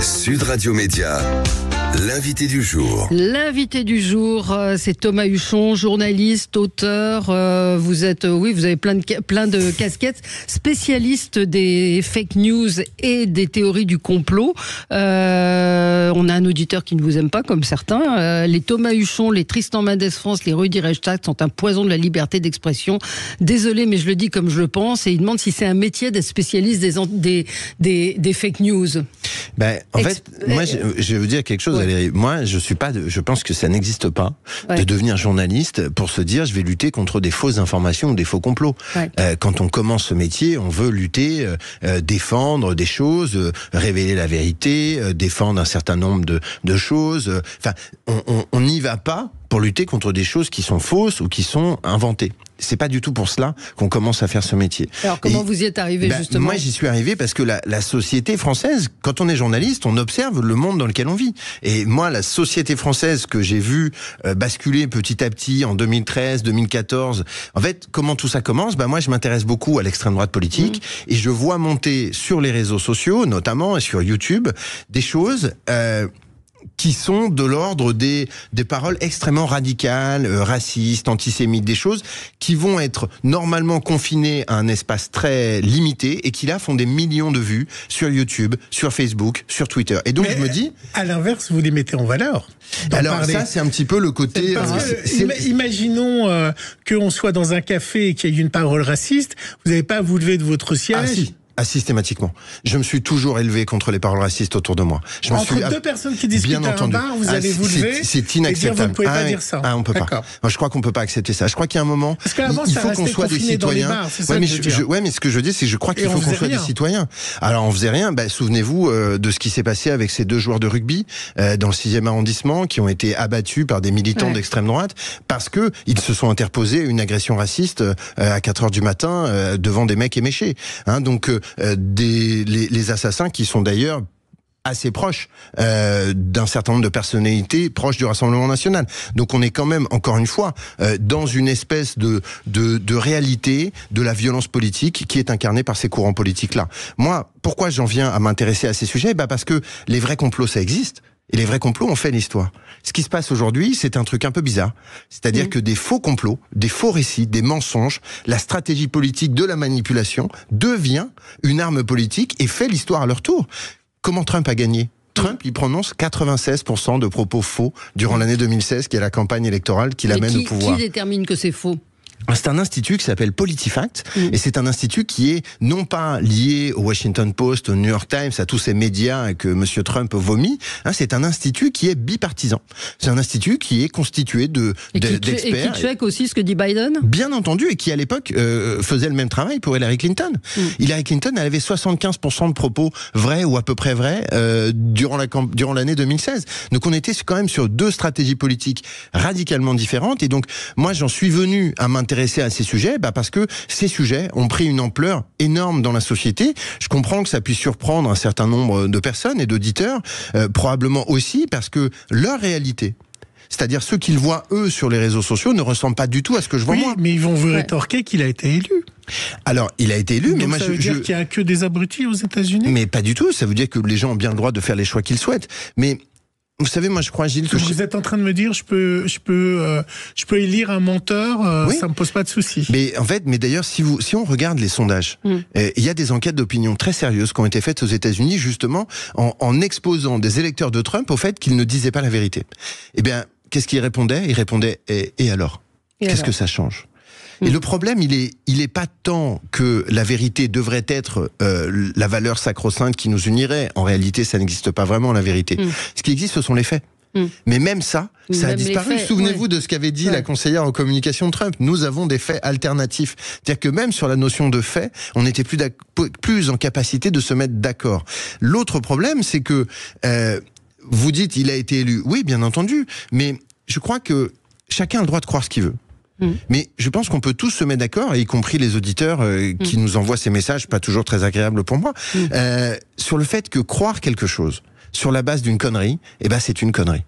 Sud Radio Média, l'invité du jour. L'invité du jour, c'est Thomas Huchon, journaliste, auteur. Vous avez plein de casquettes, spécialiste des fake news et des théories du complot. On a un auditeur qui ne vous aime pas, comme certains. Les Thomas Huchon, les Tristan Mendes France, les Rudi Reichstadt sont un poison de la liberté d'expression. Désolé, mais je le dis comme je le pense. Et il demande si c'est un métier d'être spécialiste des fake news. En fait, moi, je vais vous dire quelque chose, Valérie. Moi, je pense que ça n'existe pas de devenir journaliste pour se dire je vais lutter contre des fausses informations ou des faux complots. Quand on commence ce métier, on veut lutter, défendre des choses, révéler la vérité, défendre un certain nombre de choses. Enfin, on n'y va pas pour lutter contre des choses qui sont fausses ou qui sont inventées. C'est pas du tout pour cela qu'on commence à faire ce métier. Alors comment vous y êtes arrivé justement ? Moi j'y suis arrivé parce que la société française, quand on est journaliste, on observe le monde dans lequel on vit. Et moi la société française que j'ai vue basculer petit à petit en 2013, 2014, en fait comment tout ça commence ? Moi je m'intéresse beaucoup à l'extrême droite politique et je vois monter sur les réseaux sociaux, notamment sur YouTube, des choses qui sont de l'ordre des paroles extrêmement radicales, racistes, antisémites, des choses qui vont être normalement confinées à un espace très limité et qui là font des millions de vues sur YouTube, sur Facebook, sur Twitter. Et donc je me dis... À l'inverse, vous les mettez en valeur. Alors ça, c'est un petit peu le côté... Imaginons qu'on soit dans un café et qu'il y ait une parole raciste, vous n'avez pas à vous lever de votre siège... Systématiquement. Je me suis toujours élevé contre les paroles racistes autour de moi. Entre deux personnes qui discutent à un bar, vous allez vous lever c'est inacceptable. Et dire vous ne pouvez pas dire ça. On peut pas. Moi, je crois qu'on peut pas accepter ça. Je crois qu'il y a un moment, il faut qu'on soit des citoyens. Mais ce que je dis, c'est que je crois qu'il faut qu'on soit des citoyens. Alors, on faisait rien. Souvenez-vous de ce qui s'est passé avec ces deux joueurs de rugby dans le 6e arrondissement qui ont été abattus par des militants d'extrême droite parce que ils se sont interposés une agression raciste à 4h du matin devant des mecs éméchés. Donc les assassins qui sont d'ailleurs assez proches d'un certain nombre de personnalités proches du Rassemblement national. Donc on est quand même, encore une fois, dans une espèce de réalité de la violence politique qui est incarnée par ces courants politiques-là. Moi, pourquoi j'en viens à m'intéresser à ces sujets ? Parce que les vrais complots, ça existe. Et les vrais complots ont fait l'histoire. Ce qui se passe aujourd'hui, c'est un truc un peu bizarre. C'est-à-dire que des faux complots, des faux récits, des mensonges, la stratégie politique de la manipulation devient une arme politique et fait l'histoire à leur tour. Comment Trump a gagné ? Trump, il prononce 96% de propos faux durant l'année 2016, qui est la campagne électorale qui l'amène au pouvoir. Qui détermine que c'est faux ? C'est un institut qui s'appelle PolitiFact et c'est un institut qui est non pas lié au Washington Post, au New York Times, à tous ces médias que Monsieur Trump vomit. C'est un institut qui est bipartisan. C'est un institut qui est constitué d'experts. Et qui check aussi ce que dit Biden ? Bien entendu, et qui à l'époque faisait le même travail pour Hillary Clinton. Hillary Clinton, elle avait 75% de propos vrais ou à peu près vrais durant l'année 2016. Donc on était quand même sur deux stratégies politiques radicalement différentes. Et donc moi j'en suis venu à m'intéresser à ces sujets, parce que ces sujets ont pris une ampleur énorme dans la société. Je comprends que ça puisse surprendre un certain nombre de personnes et d'auditeurs, probablement aussi parce que leur réalité, c'est-à-dire ceux qu'ils voient eux sur les réseaux sociaux, ne ressemblent pas du tout à ce que je vois moi. Mais ils vont vous rétorquer qu'il a été élu. Alors, il a été élu, donc mais moi ça veut dire qu'il n'y a que des abrutis aux États-Unis ? Mais pas du tout. Ça veut dire que les gens ont bien le droit de faire les choix qu'ils souhaitent. Mais vous savez, moi je crois, Gilles, que vous êtes en train de me dire, je peux élire un menteur, ça me pose pas de souci. Mais en fait, d'ailleurs, si on regarde les sondages, il y a des enquêtes d'opinion très sérieuses qui ont été faites aux États-Unis justement en exposant des électeurs de Trump au fait qu'ils ne disaient pas la vérité. Eh bien, qu'est-ce qu'ils répondaient ? Ils répondaient et alors ? Qu'est-ce que ça change ? Et le problème, il est pas tant que la vérité devrait être la valeur sacro-sainte qui nous unirait. En réalité, ça n'existe pas vraiment, la vérité. Ce qui existe, ce sont les faits. Mais même ça a disparu. Souvenez-vous de ce qu'avait dit la conseillère en communication de Trump. Nous avons des faits alternatifs. C'est-à-dire que même sur la notion de fait, on n'était plus en capacité de se mettre d'accord. L'autre problème, c'est que vous dites il a été élu. Oui, bien entendu. Mais je crois que chacun a le droit de croire ce qu'il veut. Mais je pense qu'on peut tous se mettre d'accord, y compris les auditeurs qui nous envoient ces messages, pas toujours très agréables pour moi, sur le fait que croire quelque chose sur la base d'une connerie, c'est une connerie.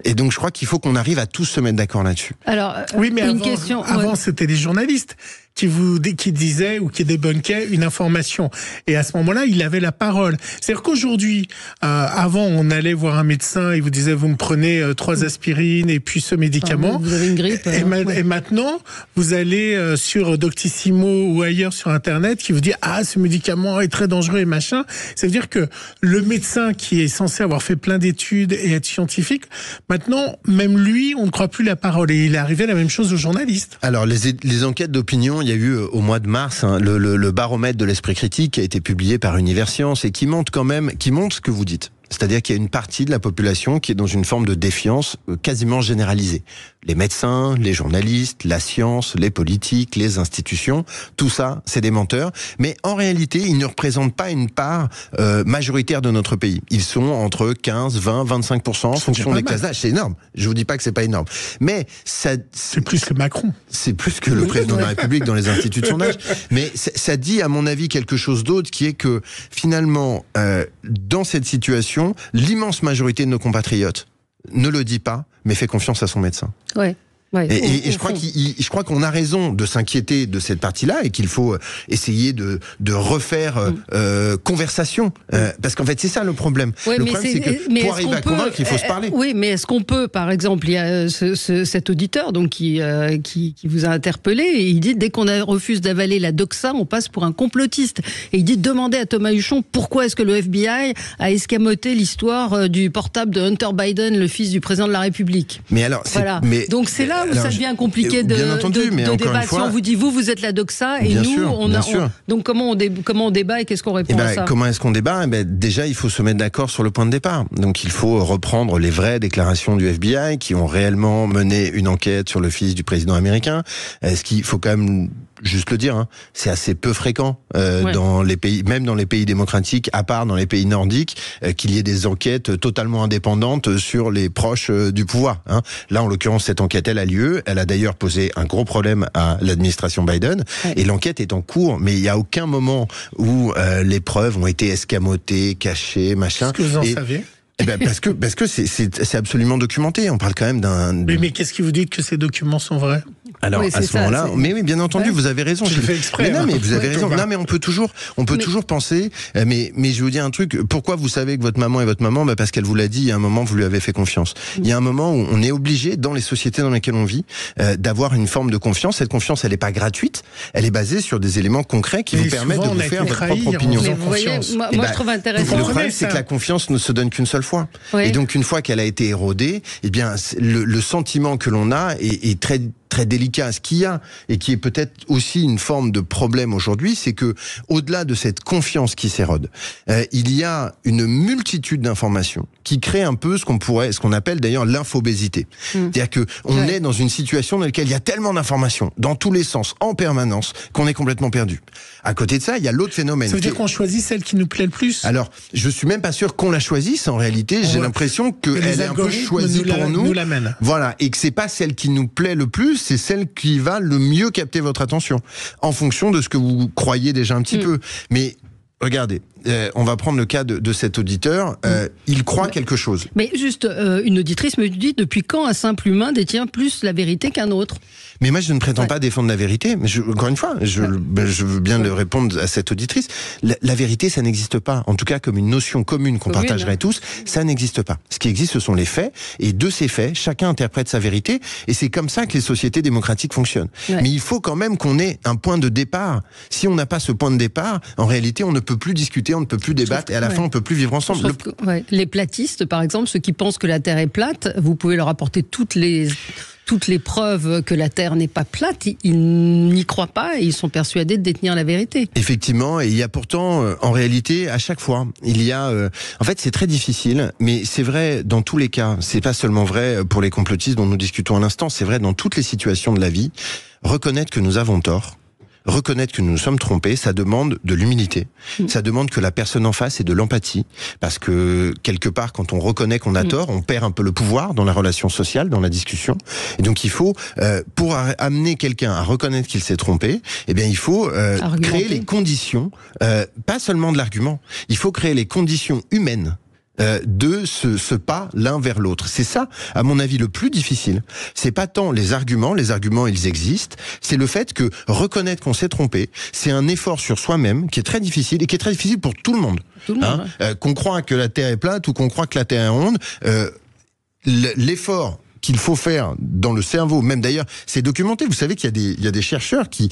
Et donc je crois qu'il faut qu'on arrive à tous se mettre d'accord là-dessus. Alors, oui, mais avant c'était les journalistes. qui disait ou qui débunkait une information. Et à ce moment-là, il avait la parole. C'est-à-dire qu'aujourd'hui, avant, on allait voir un médecin, il vous disait, vous me prenez 3 aspirines et puis ce médicament. Vous avez une grippe. Et maintenant, vous allez sur Doctissimo ou ailleurs sur Internet qui vous dit, ce médicament est très dangereux et machin. Ça veut dire que le médecin qui est censé avoir fait plein d'études et être scientifique, maintenant, même lui, on ne croit plus la parole. Et il est arrivé la même chose aux journalistes. Alors, les enquêtes d'opinion, il y a eu au mois de mars le baromètre de l'esprit critique qui a été publié par Universcience et qui montre ce que vous dites. C'est-à-dire qu'il y a une partie de la population qui est dans une forme de défiance quasiment généralisée. Les médecins, les journalistes, la science, les politiques, les institutions, tout ça, c'est des menteurs. Mais en réalité, ils ne représentent pas une part majoritaire de notre pays. Ils sont entre 15, 20, 25% en fonction des classes d'âge. C'est énorme. Je vous dis pas que c'est pas énorme. Mais c'est plus que Macron. C'est plus que le président de la République dans les instituts de sondage. Mais ça dit, à mon avis, quelque chose d'autre qui est que finalement, dans cette situation, l'immense majorité de nos compatriotes ne le dit pas, mais fait confiance à son médecin. Ouais. Ouais, et je crois qu'on a raison de s'inquiéter de cette partie-là et qu'il faut essayer de refaire conversation. Parce qu'en fait, c'est ça le problème. Ouais, le problème, c'est que pour arriver à convaincre, il faut se parler. Oui, mais est-ce qu'on peut, par exemple, il y a cet auditeur donc qui vous a interpellé et il dit, dès qu'on refuse d'avaler la doxa, on passe pour un complotiste. Et il dit, demandez à Thomas Huchon pourquoi est-ce que le FBI a escamoté l'histoire du portable de Hunter Biden, le fils du président de la République. Mais alors, voilà. Donc c'est là où ça devient compliqué de débattre. Si on vous dit, vous êtes la doxa, et nous, donc comment on débat et qu'est-ce qu'on répond à ça? Comment est-ce qu'on débat? Déjà, il faut se mettre d'accord sur le point de départ. Donc il faut reprendre les vraies déclarations du FBI qui ont réellement mené une enquête sur le fils du président américain. Est-ce qu'il faut quand même juste le dire, c'est assez peu fréquent dans les pays, même dans les pays démocratiques, à part dans les pays nordiques, qu'il y ait des enquêtes totalement indépendantes sur les proches du pouvoir. Là, en l'occurrence, cette enquête, elle a lieu. Elle a d'ailleurs posé un gros problème à l'administration Biden. Et l'enquête est en cours, mais il n'y a aucun moment où les preuves ont été escamotées, cachées, machin. Est-ce que vous en savez? Parce que c'est absolument documenté. On parle quand même d'un. Mais qu'est-ce qui vous dit que ces documents sont vrais? Alors à ce moment-là, mais oui, bien entendu, vous avez raison. Je le fais exprès. Mais vous avez raison. Non, mais on peut toujours penser. Mais je vais vous dire un truc. Pourquoi vous savez que votre maman est votre maman? Parce qu'elle vous l'a dit. Il y a un moment, vous lui avez fait confiance. Il y a un moment où on est obligé, dans les sociétés dans lesquelles on vit, d'avoir une forme de confiance. Cette confiance, elle n'est pas gratuite. Elle est basée sur des éléments concrets qui vous permettent de vous faire votre propre opinion. Mais vous voyez, moi je trouve intéressant. Le problème, c'est que la confiance ne se donne qu'une seule fois. Et donc, une fois qu'elle a été érodée, le sentiment que l'on a est très très délicat. Ce qu'il y a, et qui est peut-être aussi une forme de problème aujourd'hui, c'est que, au-delà de cette confiance qui s'érode, il y a une multitude d'informations qui créent un peu ce qu'on appelle d'ailleurs l'infobésité. C'est-à-dire que on est dans une situation dans laquelle il y a tellement d'informations, dans tous les sens, en permanence, qu'on est complètement perdu. À côté de ça, il y a l'autre phénomène. Ça veut dire qu'on choisit celle qui nous plaît le plus? Alors, je suis même pas sûr qu'on la choisisse. En réalité, j'ai l'impression qu'elle est un peu choisie pour nous. Voilà. Et que c'est pas celle qui nous plaît le plus, c'est celle qui va le mieux capter votre attention, en fonction de ce que vous croyez déjà un petit peu. Mais regardez, on va prendre le cas de cet auditeur. Il croit quelque chose. Mais juste, une auditrice me dit, depuis quand un simple humain détient plus la vérité qu'un autre? Mais moi, je ne prétends pas défendre la vérité. Mais encore une fois, je veux bien le répondre à cette auditrice. La vérité, ça n'existe pas. En tout cas, comme une notion commune qu'on partagerait tous, ça n'existe pas. Ce qui existe, ce sont les faits. Et de ces faits, chacun interprète sa vérité. Et c'est comme ça que les sociétés démocratiques fonctionnent. Mais il faut quand même qu'on ait un point de départ. Si on n'a pas ce point de départ, en réalité, on ne peut plus discuter, on ne peut plus débattre. Et à la fin, on ne peut plus vivre ensemble. Les platistes, par exemple, ceux qui pensent que la Terre est plate, vous pouvez leur apporter toutes les preuves que la Terre n'est pas plate, ils n'y croient pas et ils sont persuadés de détenir la vérité. Effectivement, et il y a pourtant, en réalité, à chaque fois, il y a... en fait, c'est très difficile, mais c'est vrai dans tous les cas. C'est pas seulement vrai pour les complotistes dont nous discutons à l'instant, c'est vrai dans toutes les situations de la vie. Reconnaître que nous avons tort, reconnaître que nous nous sommes trompés, ça demande de l'humilité. Ça demande que la personne en face ait de l'empathie. Parce que, quelque part, quand on reconnaît qu'on a tort, on perd un peu le pouvoir dans la relation sociale, dans la discussion. Et donc, il faut, pour amener quelqu'un à reconnaître qu'il s'est trompé, il faut créer les conditions, pas seulement de l'argument, il faut créer les conditions humaines de ce pas l'un vers l'autre. C'est ça, à mon avis, le plus difficile. C'est pas tant les arguments ils existent, c'est le fait que reconnaître qu'on s'est trompé, c'est un effort sur soi-même qui est très difficile et qui est très difficile pour tout le monde. Tout le monde, qu'on croit que la Terre est plate ou qu'on croit que la Terre est ronde, l'effort qu'il faut faire dans le cerveau, même d'ailleurs, c'est documenté. Vous savez qu'il y a des chercheurs qui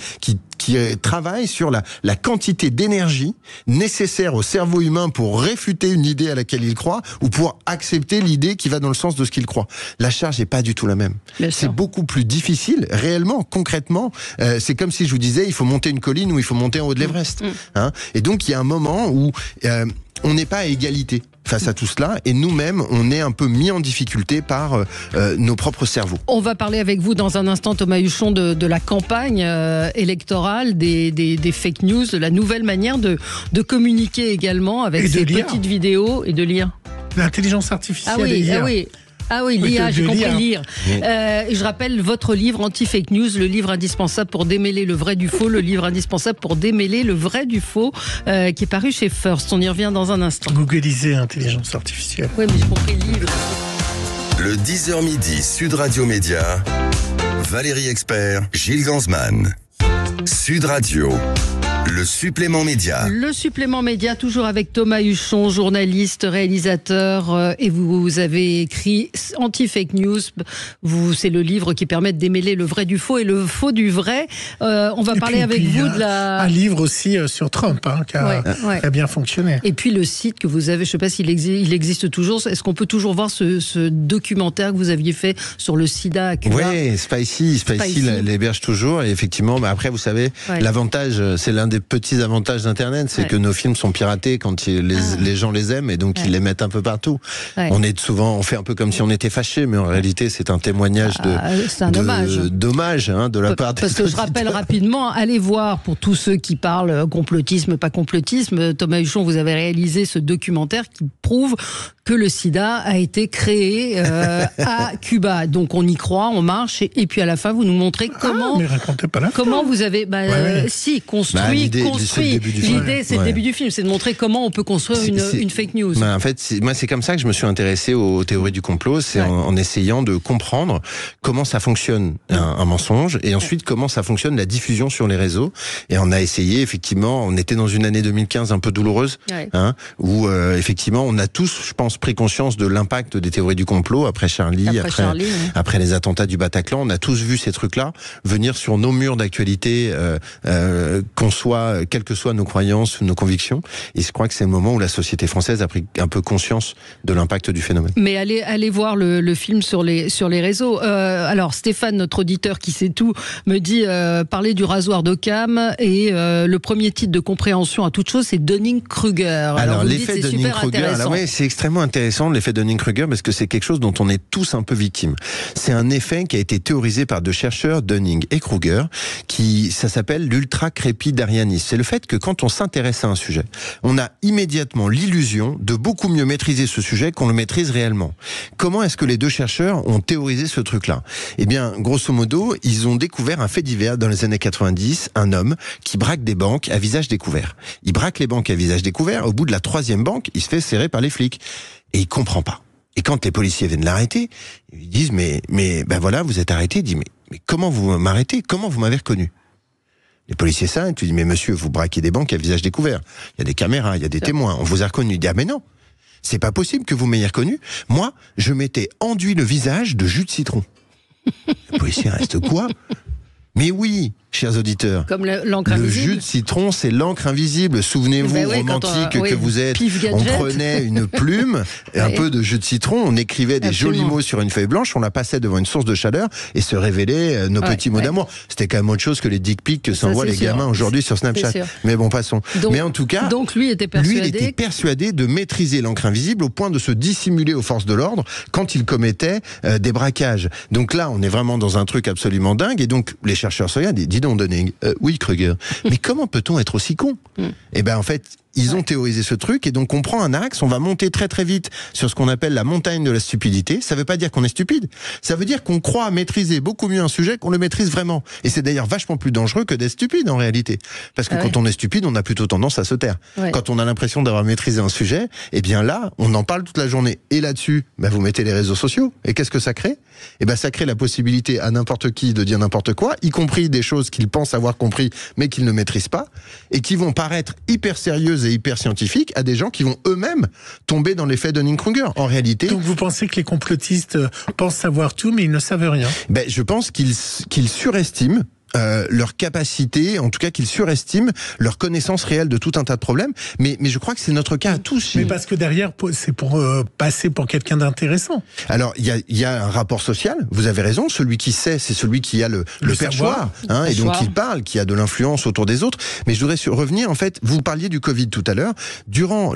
travaillent sur la quantité d'énergie nécessaire au cerveau humain pour réfuter une idée à laquelle il croit ou pour accepter l'idée qui va dans le sens de ce qu'il croit. La charge n'est pas du tout la même. C'est beaucoup plus difficile, réellement, concrètement. C'est comme si je vous disais, il faut monter une colline ou il faut monter en haut de l'Everest. Et donc, il y a un moment où on n'est pas à égalité face à tout cela, et nous-mêmes, on est un peu mis en difficulté par nos propres cerveaux. On va parler avec vous dans un instant, Thomas Huchon, de la campagne électorale, des fake news, de la nouvelle manière de communiquer également avec ces petites vidéos et de lire. L'intelligence artificielle. Ah oui, l'IA, j'ai compris lire. Je rappelle votre livre Anti-Fake News, le livre indispensable pour démêler le vrai du faux, le livre indispensable pour démêler le vrai du faux, qui est paru chez First. On y revient dans un instant. Googlisez intelligence artificielle. Oui, mais j'ai compris livre. Le 10h midi, Sud Radio Média, Valérie Expert, Gilles Gansman. Sud Radio. Le supplément média. Le supplément média, toujours avec Thomas Huchon, journaliste, réalisateur, et vous avez écrit Anti-Fake News. C'est le livre qui permet de démêler le vrai du faux et le faux du vrai. On va parler avec vous de la... Un livre aussi sur Trump, qui a bien fonctionné. Et puis le site que vous avez, je ne sais pas s'il existe toujours. Est-ce qu'on peut toujours voir ce documentaire que vous aviez fait sur le sida à Cuba? Oui, Spicy l'héberge toujours. Et effectivement, après, vous savez, l'avantage, c'est l'un des petits avantages d'Internet, c'est que nos films sont piratés quand les gens les aiment et donc ils les mettent un peu partout. On fait un peu comme si on était fâchés, mais en réalité c'est un témoignage dommage de la part des Parce que je rappelle rapidement, allez voir pour tous ceux qui parlent complotisme, pas complotisme, Thomas Huchon, vous avez réalisé ce documentaire qui prouve que le sida a été créé à Cuba. Donc on y croit, on marche et puis à la fin vous nous montrez comment... mais racontez pas là. Comment vous avez... construit. L'idée, c'est le début du film, c'est de montrer comment on peut construire une fake news. En fait, c'est comme ça que je me suis intéressé aux théories du complot, c'est en essayant de comprendre comment ça fonctionne un mensonge, et ensuite comment ça fonctionne la diffusion sur les réseaux. Et on a essayé, effectivement, on était dans une année 2015 un peu douloureuse, où effectivement, on a tous, je pense, pris conscience de l'impact des théories du complot après Charlie, après les attentats du Bataclan. On a tous vu ces trucs-là venir sur nos murs d'actualité, quelles que soient nos croyances ou nos convictions. Et je crois que c'est le moment où la société française a pris un peu conscience de l'impact du phénomène. Mais allez voir le film sur les réseaux. Alors Stéphane, notre auditeur qui sait tout, me dit parler du rasoir d'Occam, et le premier titre de compréhension à toute chose, c'est Dunning-Kruger. Alors l'effet Dunning-Kruger, c'est extrêmement intéressant, l'effet Dunning-Kruger, parce que c'est quelque chose dont on est tous un peu victimes. C'est un effet qui a été théorisé par deux chercheurs, Dunning et Kruger, ça s'appelle l'ultra-crépidarianisme. C'est le fait que quand on s'intéresse à un sujet, on a immédiatement l'illusion de beaucoup mieux maîtriser ce sujet qu'on le maîtrise réellement. Comment est-ce que les deux chercheurs ont théorisé ce truc-là? Eh bien, grosso modo, ils ont découvert un fait divers dans les années 90, un homme qui braque des banques à visage découvert. Il braque les banques à visage découvert, au bout de la 3e banque, il se fait serrer par les flics. Et il comprend pas. Et quand les policiers viennent l'arrêter, ils lui disent mais ben voilà, vous êtes arrêté. Il dit mais comment vous m'arrêtez? Comment vous m'avez reconnu? Les policiers s'arrêtent, tu dis mais monsieur, vous braquez des banques à visage découvert. Il y a des caméras, il y a des témoins, on vous a reconnu. Il dit ah mais non, c'est pas possible que vous m'ayez reconnu. Moi, je m'étais enduit le visage de jus de citron. Le policier reste quoi? Mais oui, chers auditeurs, comme l'encre invisible. Le jus de citron, c'est l'encre invisible. Souvenez-vous, romantique que vous êtes. On prenait une plume, un peu de jus de citron, on écrivait des jolis mots sur une feuille blanche, on la passait devant une source de chaleur et se révélait nos petits mots d'amour. C'était quand même autre chose que les dick pics que s'envoient les gamins aujourd'hui sur Snapchat. Mais bon, passons. Mais en tout cas, lui était persuadé de maîtriser l'encre invisible au point de se dissimuler aux forces de l'ordre quand il commettait des braquages. Donc là, on est vraiment dans un truc absolument dingue. Et donc, les chercheurs se regardent et disent, dis donc, Dunning, oui, Kruger, mais comment peut-on être aussi con? Eh ben, en fait, ils ont théorisé ce truc, et donc on prend un axe, on va monter très très vite sur ce qu'on appelle la montagne de la stupidité. Ça veut pas dire qu'on est stupide, ça veut dire qu'on croit maîtriser beaucoup mieux un sujet qu'on le maîtrise vraiment. Et c'est d'ailleurs vachement plus dangereux que d'être stupide en réalité. Parce que quand on est stupide, on a plutôt tendance à se taire. Quand on a l'impression d'avoir maîtrisé un sujet, eh bien là, on en parle toute la journée. Et là-dessus, vous mettez les réseaux sociaux. Et qu'est-ce que ça crée ? Ça crée la possibilité à n'importe qui de dire n'importe quoi, y compris des choses qu'ils pensent avoir compris, mais qu'ils ne maîtrisent pas, et qui vont paraître hyper sérieuses et hyper scientifiques à des gens qui vont eux-mêmes tomber dans l'effet Dunning-Kruger. En réalité... Donc vous pensez que les complotistes pensent savoir tout, mais ils ne savent rien ? Je pense qu'ils surestiment leur capacité, en tout cas qu'ils surestiment leur connaissance réelle de tout un tas de problèmes, mais je crois que c'est notre cas à tous. Mais parce que derrière, c'est pour passer pour quelqu'un d'intéressant. Alors, il y a un rapport social, vous avez raison, celui qui sait, c'est celui qui a le perchoir, et donc il parle, qui a de l'influence autour des autres, mais je voudrais revenir, en fait, vous parliez du Covid tout à l'heure, durant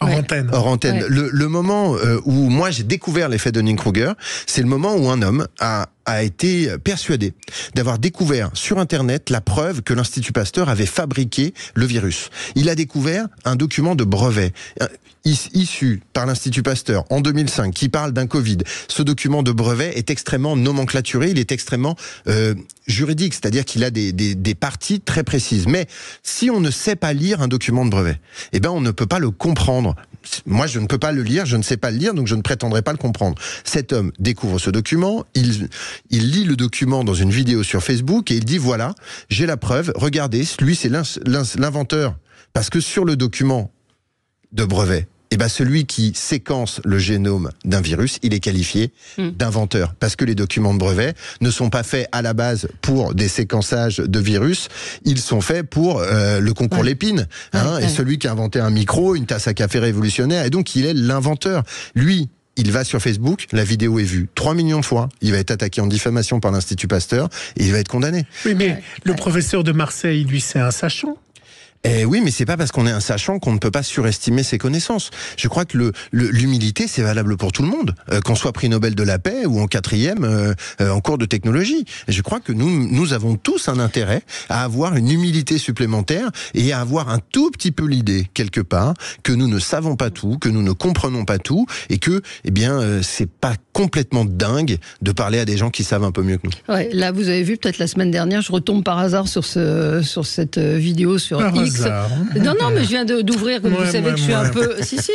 Hors antenne. Ouais. Le moment où moi j'ai découvert l'effet Dunning-Kruger, c'est le moment où un homme a été persuadé d'avoir découvert sur Internet la preuve que l'Institut Pasteur avait fabriqué le virus. Il a découvert un document de brevet issu par l'Institut Pasteur en 2005 qui parle d'un Covid. Ce document de brevet est extrêmement nomenclaturé, il est extrêmement juridique, c'est-à-dire qu'il a des parties très précises. Mais si on ne sait pas lire un document de brevet, on ne peut pas le comprendre. Moi, je ne peux pas le lire, je ne sais pas le lire, donc je ne prétendrai pas le comprendre. Cet homme découvre ce document, il lit le document dans une vidéo sur Facebook et il dit voilà, j'ai la preuve, regardez, lui c'est l'inventeur. Parce que sur le document de brevet, celui qui séquence le génome d'un virus, il est qualifié d'inventeur. Parce que les documents de brevet ne sont pas faits à la base pour des séquençages de virus, ils sont faits pour le concours Lépine. Et celui qui a inventé un micro, une tasse à café révolutionnaire, et donc il est l'inventeur. Lui, il va sur Facebook, la vidéo est vue 3 millions de fois, il va être attaqué en diffamation par l'Institut Pasteur, et il va être condamné. Oui, mais le professeur de Marseille, lui, c'est un sachant. Oui, mais c'est pas parce qu'on est un sachant qu'on ne peut pas surestimer ses connaissances. Je crois que l'humilité, c'est valable pour tout le monde, qu'on soit prix Nobel de la paix ou en 4e en cours de technologie. Et je crois que nous avons tous un intérêt à avoir une humilité supplémentaire et à avoir un tout petit peu l'idée, quelque part, que nous ne savons pas tout, que nous ne comprenons pas tout, et que, c'est pas complètement dingue de parler à des gens qui savent un peu mieux que nous. Ouais, là, vous avez vu, peut-être la semaine dernière, je retombe par hasard sur cette vidéo sur X. Non, mais je viens d'ouvrir, comme vous savez que je suis un peu... Si,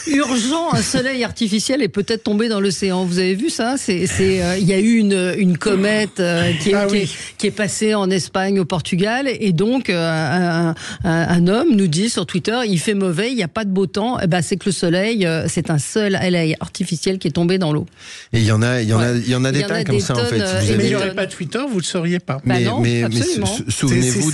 urgent, un soleil artificiel est peut-être tombé dans l'océan. Vous avez vu ça ? Il y a eu une comète qui est passée en Espagne, au Portugal, et donc un homme nous dit sur Twitter, il fait mauvais, il n'y a pas de beau temps, c'est que le soleil, c'est un soleil artificiel qui est tombé dans l'eau. Et il y en a des tas comme ça, en fait. Mais il n'y aurait pas Twitter, vous ne le sauriez pas. Mais souvenez-vous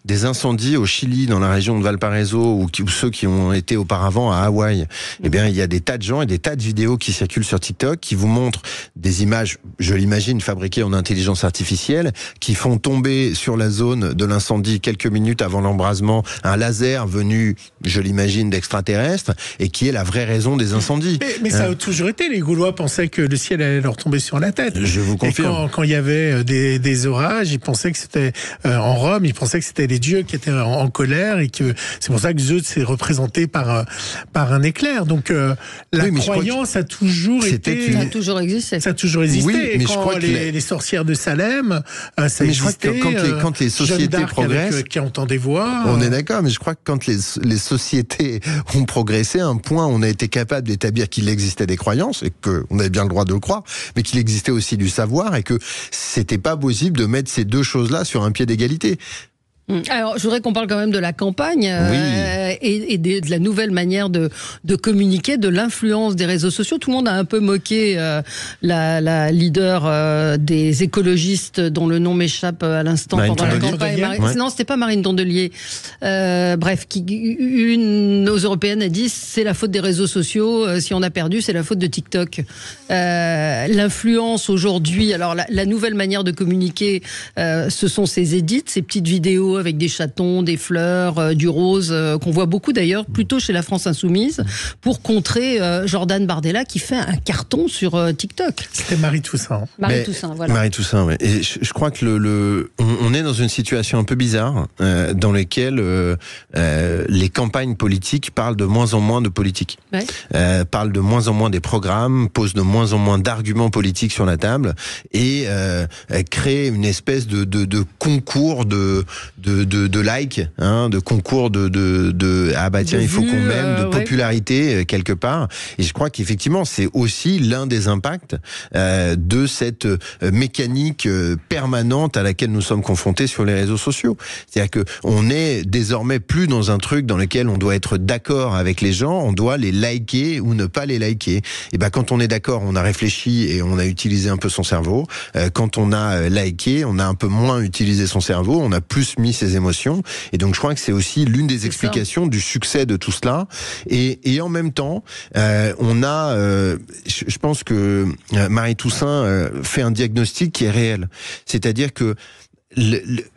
des incendies au Chili, dans la région de Valparaiso, ou ceux qui ont été auparavant à Hawaï. Il y a des tas de gens et des tas de vidéos qui circulent sur TikTok qui vous montrent des images, je l'imagine, fabriquées en intelligence artificielle, qui font tomber sur la zone de l'incendie quelques minutes avant l'embrasement un laser venu, je l'imagine, d'extraterrestres, et qui est la vraie raison des incendies. Mais ça a toujours été. Les Gaulois pensaient que le ciel allait leur tomber sur la tête. Je vous confirme. Et quand il y avait des orages, ils pensaient que c'était en Rome, ils pensaient que c'était les dieux qui étaient en colère, et que c'est pour ça que Zeus s'est représenté par un éclair. Donc la croyance a toujours été... Ça a toujours existé. Ça a toujours existé. Oui, mais et quand les sorcières de Salem, ça existait. Quand les sociétés progressent... qui entend des voix... On est d'accord, mais je crois que quand les sociétés ont progressé, à un point on a été capable d'établir qu'il existait des croyances, et qu'on avait bien le droit de le croire, mais qu'il existait aussi du savoir, et que c'était pas possible de mettre ces deux choses-là sur un pied d'égalité. Alors, je voudrais qu'on parle quand même de la campagne et de la nouvelle manière de communiquer, de l'influence des réseaux sociaux. Tout le monde a un peu moqué la leader des écologistes, dont le nom m'échappe à l'instant pendant la campagne. Non, c'était pas Marine Tondelier. Bref, une aux européennes a dit c'est la faute des réseaux sociaux. Si on a perdu, c'est la faute de TikTok. L'influence aujourd'hui, alors la nouvelle manière de communiquer, ce sont ces edits, ces petites vidéos avec des chatons, des fleurs, du rose, qu'on voit beaucoup d'ailleurs, plutôt chez la France Insoumise, pour contrer Jordan Bardella qui fait un carton sur TikTok. C'était Marie Toussaint. Marie Toussaint, voilà. Marie Toussaint, oui. Et je crois que on est dans une situation un peu bizarre dans laquelle les campagnes politiques parlent de moins en moins de politique. Ouais. Parlent de moins en moins des programmes, posent de moins en moins d'arguments politiques sur la table et créent une espèce de concours de likes, hein, de concours ah bah tiens, il faut qu'on m'aime, de popularité quelque part. Et je crois qu'effectivement, c'est aussi l'un des impacts de cette mécanique permanente à laquelle nous sommes confrontés sur les réseaux sociaux. C'est-à-dire que on est désormais plus dans un truc dans lequel on doit être d'accord avec les gens, on doit les liker ou ne pas les liker. Et ben quand on est d'accord, on a réfléchi et on a utilisé un peu son cerveau. Quand on a liké, on a un peu moins utilisé son cerveau, on a plus mis ses émotions. Et donc je crois que c'est aussi l'une des explications du succès de tout cela. Et en même temps, on a, je pense que Marie Toussaint fait un diagnostic qui est réel. C'est-à-dire que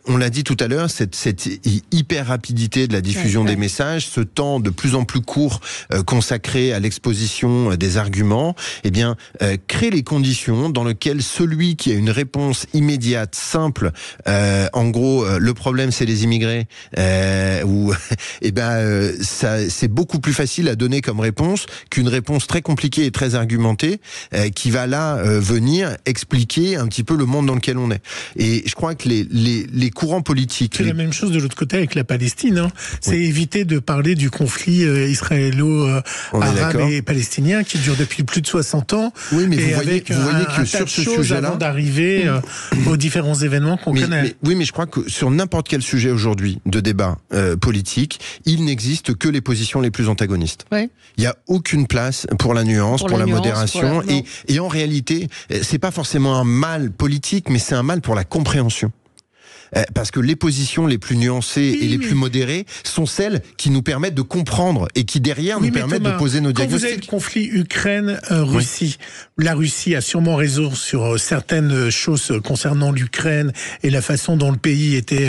on l'a dit tout à l'heure, cette hyper rapidité de la diffusion des messages, ce temps de plus en plus court consacré à l'exposition des arguments, eh bien, crée les conditions dans lesquelles celui qui a une réponse immédiate, simple, en gros, le problème c'est les immigrés, ça c'est beaucoup plus facile à donner comme réponse qu'une réponse très compliquée et très argumentée qui va là venir expliquer un petit peu le monde dans lequel on est. Et je crois que les courants politiques... C'est la même chose de l'autre côté avec la Palestine. Hein. C'est éviter de parler du conflit israélo-arabe et palestinien qui dure depuis plus de 60 ans. Oui, mais vous voyez que sur ce sujet-là... avant d'arriver aux différents événements qu'on connaît. Mais je crois que sur n'importe quel sujet aujourd'hui de débat politique, il n'existe que les positions les plus antagonistes. Ouais. Il n'y a aucune place pour la nuance, pour la modération. Et en réalité, c'est pas forcément un mal politique, mais c'est un mal pour la compréhension. Parce que les positions les plus nuancées et les plus modérées sont celles qui nous permettent de comprendre et qui derrière nous permettent de poser nos diagnostics. Quand vous avez le conflit Ukraine-Russie, la Russie a sûrement raison sur certaines choses concernant l'Ukraine et la façon dont le pays était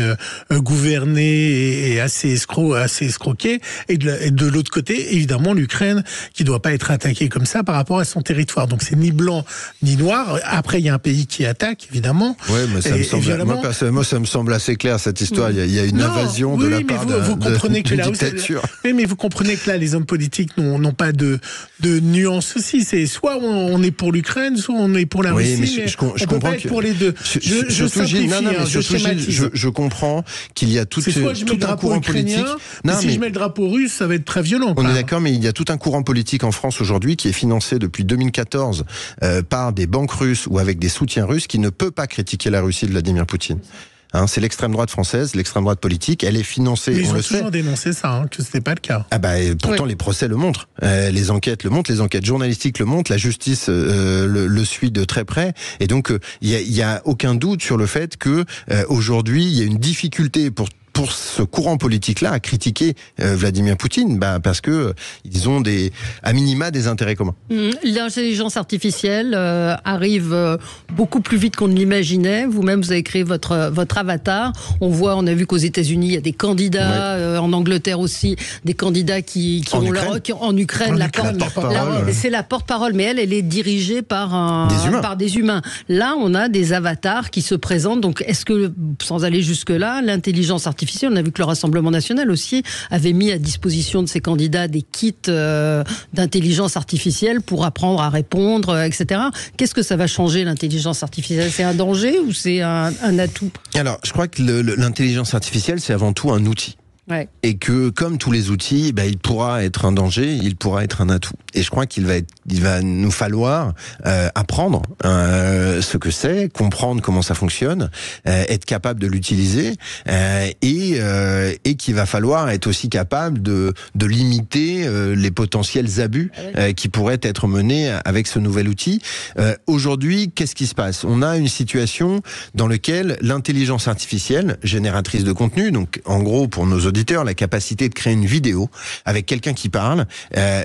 gouverné et assez escroqué. Et de l'autre côté, évidemment, l'Ukraine qui doit pas être attaquée comme ça par rapport à son territoire. Donc c'est ni blanc ni noir. Après, il y a un pays qui attaque, évidemment. Oui, mais ça me semble, moi, ça me semble assez clair cette histoire. Il y a une invasion de la part d'une dictature. Mais vous comprenez que là, les hommes politiques n'ont pas de nuance aussi. C'est soit on est pour l'Ukraine, soit on est pour la Russie. Mais je comprends peut pas être pour les deux. Je simplifie, je schématise. Je comprends qu'il y a tout un courant politique. Si je mets le drapeau russe, ça va être très violent. On est d'accord, mais il y a tout un courant politique en France aujourd'hui qui est financé depuis 2014 par des banques russes ou avec des soutiens russes qui ne peut pas critiquer la Russie de Vladimir Poutine. Hein, c'est l'extrême droite française, l'extrême droite politique. Elle est financée. Mais ils ont toujours dénoncé ça, que ce n'était pas le cas. Ah bah pourtant les procès le montrent, les enquêtes le montrent, les enquêtes journalistiques le montrent, la justice le suit de très près. Et donc il y a aucun doute sur le fait que aujourd'hui il y a une difficulté pour ce courant politique-là à critiquer Vladimir Poutine, parce que ils ont à minima des intérêts communs. L'intelligence artificielle arrive beaucoup plus vite qu'on ne l'imaginait. Vous-même, vous avez créé votre avatar. On a vu qu'aux États-Unis, il y a des candidats, en Angleterre aussi, des candidats qui en Ukraine, c'est la porte-parole, mais elle est dirigée par des humains. Là, on a des avatars qui se présentent. Donc, est-ce que, sans aller jusque-là, l'intelligence artificielle, on a vu que le Rassemblement national aussi avait mis à disposition de ses candidats des kits d'intelligence artificielle pour apprendre à répondre, etc. Qu'est-ce que ça va changer, l'intelligence artificielle ? C'est un danger ou c'est un atout ? Alors, je crois que l'intelligence artificielle, c'est avant tout un outil. Ouais. Et que, comme tous les outils, il pourra être un danger, il pourra être un atout. Et je crois qu'il va nous falloir apprendre ce que c'est, comprendre comment ça fonctionne, être capable de l'utiliser, et qu'il va falloir être aussi capable de limiter les potentiels abus qui pourraient être menés avec ce nouvel outil. Aujourd'hui, qu'est-ce qui se passe ? On a une situation dans laquelle l'intelligence artificielle, génératrice de contenu, donc en gros pour nos auditeurs, auditeurs, la capacité de créer une vidéo avec quelqu'un qui parle,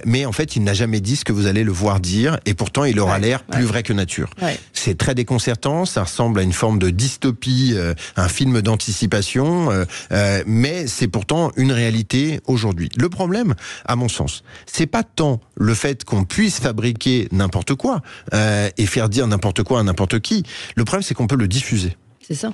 mais en fait, il n'a jamais dit ce que vous allez le voir dire, et pourtant, il aura l'air plus vrai que nature. Ouais. C'est très déconcertant, ça ressemble à une forme de dystopie, un film d'anticipation, mais c'est pourtant une réalité aujourd'hui. Le problème, à mon sens, c'est pas tant le fait qu'on puisse fabriquer n'importe quoi et faire dire n'importe quoi à n'importe qui. Le problème, c'est qu'on peut le diffuser. C'est ça.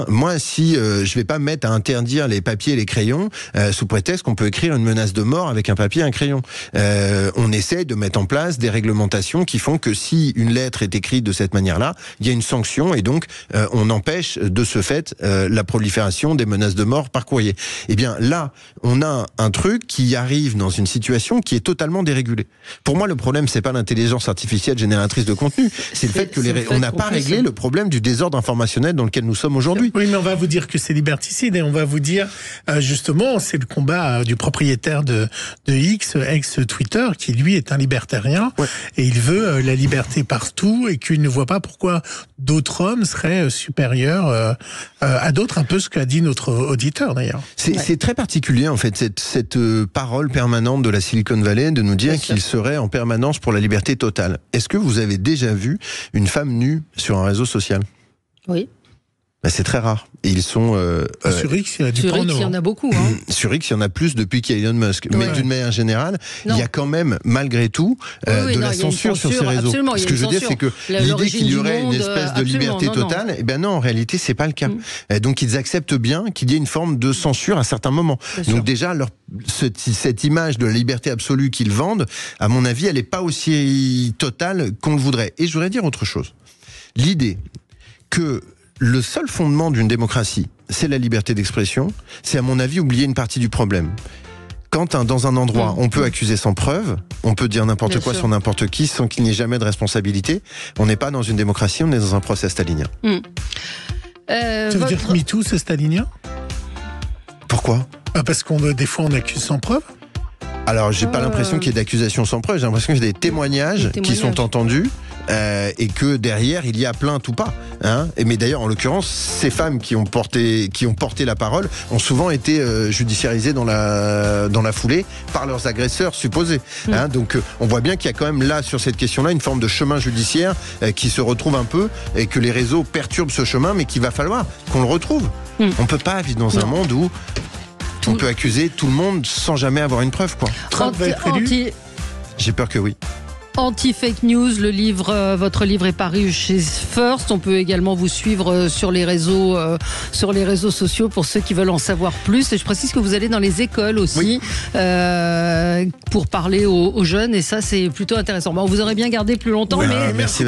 Moi, si je vais pas me mettre à interdire les papiers et les crayons sous prétexte qu'on peut écrire une menace de mort avec un papier et un crayon. On essaie de mettre en place des réglementations qui font que si une lettre est écrite de cette manière-là, il y a une sanction et donc on empêche de ce fait la prolifération des menaces de mort par courrier. Eh bien là, on a un truc qui arrive dans une situation qui est totalement dérégulée. Pour moi, le problème, c'est pas l'intelligence artificielle génératrice de contenu, c'est le fait que on n'a pas réglé le problème du désordre informationnel dans lequel nous sommes aujourd'hui. Oui, mais on va vous dire que c'est liberticide et on va vous dire justement, c'est le combat du propriétaire de X, ex-Twitter, qui lui est un libertarien et il veut la liberté partout et qu'il ne voit pas pourquoi d'autres hommes seraient supérieurs à d'autres, un peu ce qu'a dit notre auditeur d'ailleurs. C'est très particulier en fait, cette parole permanente de la Silicon Valley de nous dire qu'il serait en permanence pour la liberté totale. Est-ce que vous avez déjà vu une femme nue sur un réseau social ? Oui. C'est très rare. Et ils sont... sur X, il y a du porno. Sur X, il y en a beaucoup. Sur X, il y en a plus depuis qu'il y a Elon Musk. Mais d'une manière générale, il y a quand même, malgré tout, de la censure sur ces réseaux. Ce que je veux dire, c'est que l'idée qu'il y aurait une espèce de liberté totale, eh ben non, en réalité, c'est pas le cas. Donc, ils acceptent bien qu'il y ait une forme de censure à certains moments. Donc déjà, cette image de la liberté absolue qu'ils vendent, à mon avis, elle n'est pas aussi totale qu'on le voudrait. Et je voudrais dire autre chose. L'idée que le seul fondement d'une démocratie, c'est la liberté d'expression, c'est à mon avis oublier une partie du problème. Quand dans un endroit, on peut accuser sans preuve, on peut dire n'importe quoi sur n'importe qui sans qu'il n'y ait jamais de responsabilité, on n'est pas dans une démocratie, on est dans un procès stalinien. Ça veut dire que MeToo, c'est stalinien ? Pourquoi ? Parce qu'on des fois on accuse sans preuve ? Alors, j'ai pas l'impression qu'il y ait d'accusations sans preuve, j'ai l'impression qu'il y a des témoignages qui sont entendus. Et que derrière il y a plainte ou pas, mais d'ailleurs en l'occurrence ces femmes qui ont porté la parole ont souvent été judiciarisées dans la foulée par leurs agresseurs supposés. Donc on voit bien qu'il y a quand même là sur cette question-là une forme de chemin judiciaire qui se retrouve un peu et que les réseaux perturbent ce chemin, mais qu'il va falloir qu'on le retrouve. On peut pas vivre dans un monde où on peut accuser tout le monde sans jamais avoir une preuve, quoi. Trump va être élu ? J'ai peur que oui. Anti-fake news, votre livre est paru chez First. On peut également vous suivre sur les réseaux sociaux pour ceux qui veulent en savoir plus. Et je précise que vous allez dans les écoles aussi pour parler aux jeunes. Et ça, c'est plutôt intéressant. On vous aurait bien gardé plus longtemps, mais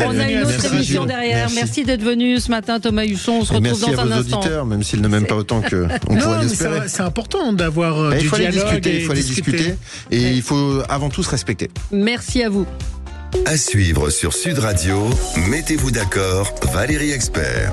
on a une autre émission derrière. Merci d'être venu ce matin, Thomas Huchon. On se retrouve dans un instant. Merci à vos auditeurs, même s'ils ne m'aiment pas autant qu'on pourrait l'espérer. C'est important d'avoir du dialogue. Il faut aller discuter. Et il faut avant tout se respecter. Merci à vous. À suivre sur Sud Radio, mettez-vous d'accord, Valérie Expert.